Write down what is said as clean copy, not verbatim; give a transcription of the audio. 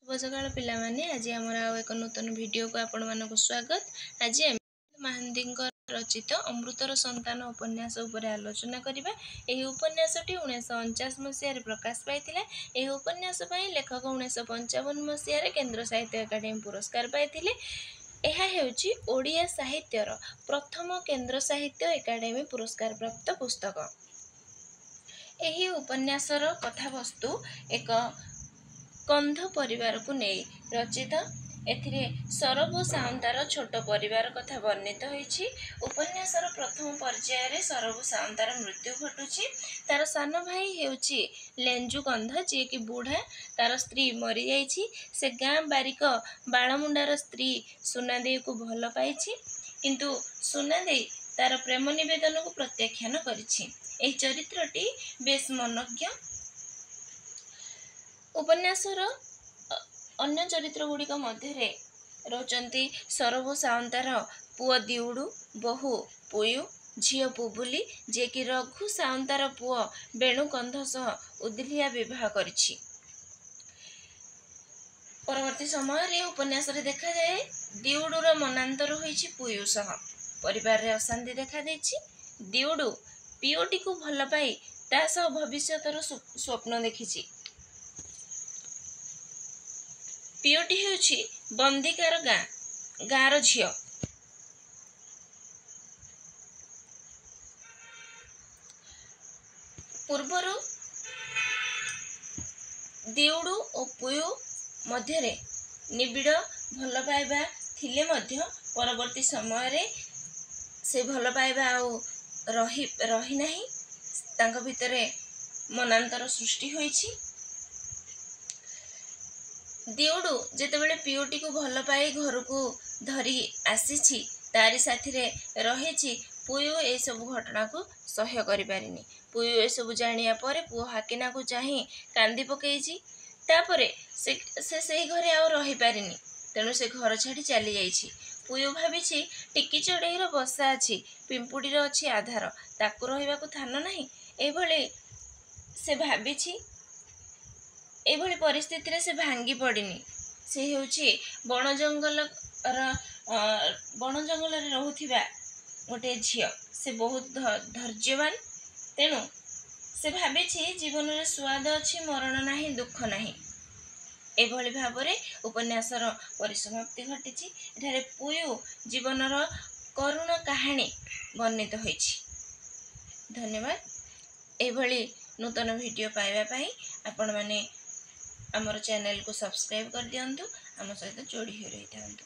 सकाळ पिलामाने आज आमर आउ एक नूतन वीडियो को आपण मानक स्वागत। आज महांती रचित अमृतर संतान उपन्यास उपर आलोचना करिबा। एही उपन्यासटी 1949 मसीह प्रकाश पाइथिला। एही उपन्यास पई लेखक 1955 मसीह केंद्र साहित्य अकादमी पुरस्कार पाइथिले। एहा हेउची ओडिया साहित्यर प्रथम केंद्र साहित्य अकादमी पुरस्कार प्राप्त पुस्तक। एही उपन्यासर कथावस्तु एक कंध परिवार को नहीं रचित। एथिरे सरब सावंतार छोट परिवार कथा वर्णित होईछि। उपन्यासर प्रथम पर्याय रे सरब सावंतार मृत्यु घटुछि। तार सान भाई हेउछि लेंजु कंध, जे कि बूढ़ा, तार स्त्री मरी जाइछि। से गाँ बारिक बाळमुंडार स्त्री सुनादेई को भल पाइछि, किंतु सुनादेई तार प्रेम निवेदन को प्रत्याख्यान करिछि। एही चरित्रटी बेस मनज्ञ। उपन्यासर अन्य चरित्र गुड़िक मध्य रोचंती सरब सावंतार पुओ दिउडू, बहु पुयु, झियो पुबुली, जे कि रघु सावंतार पुओ बेणु कंध सह उदलिया विवाह करिछि। परवर्ती समय रे उपन्यास रे देखा जाए दिउडूर मनांतर होइछि पुयु सह। परिवार रे अशांति देखा देछि। दिउडू पिओटी को भल पाई ता सह भविष्यतर स्वप्न देखिछि। पिओटी हेउछि बंदिकार गाँर झियो। पूर्वरु दिउडू और पुयु मध्यरे निबिड़ भल पाइबा थिले मध्य परवर्ती समय रे से भल पाइबा आउ रही नाही। तांको भितरे मनांतर सृष्टि होइछि। दिउडू जेतेबेले पिओटी को भल पाई घर को धरी आसीछि, तारी साथी रे रहिछि, पुयु ए सब घटना को सह्य करि पारिनी। पुयु ए सब जानिया परे पुओ हाकिना को चाहि कांदी पकेइछि। तापरे से सेही घरे आ रही पारिनी, तेणु से घर छाड़ी चली जाइछि। पुयु भाबिछि टिकी चढ़ेईर बसा अछि, पिंपुडीर अछि आधार, ताकू रहिबाकू थान नाही। एभଳି से भाबिछि। एभଳି परिस्थिति रे से भांगी पड़िनी। से हेउछि बण जंगल रे रहुथिबा गोटे झियो। से बहुत धैर्यवान, तेणु से भाबिछि जीवन रे स्वाद अछि, मरण नाही, दुख नाही। एभଳି भाबरे उपन्यासर परिसमाप्ति घटिछि। एठारे पुयु जीवनर करुण कहानी वर्णित होइछि। धन्यवाद। एभଳି नूतन वीडियो पाइबा पई आपण माने हमर चैनल को सब्सक्राइब कर दियंतु। हम सहित जोड़ी हो रही थांतु।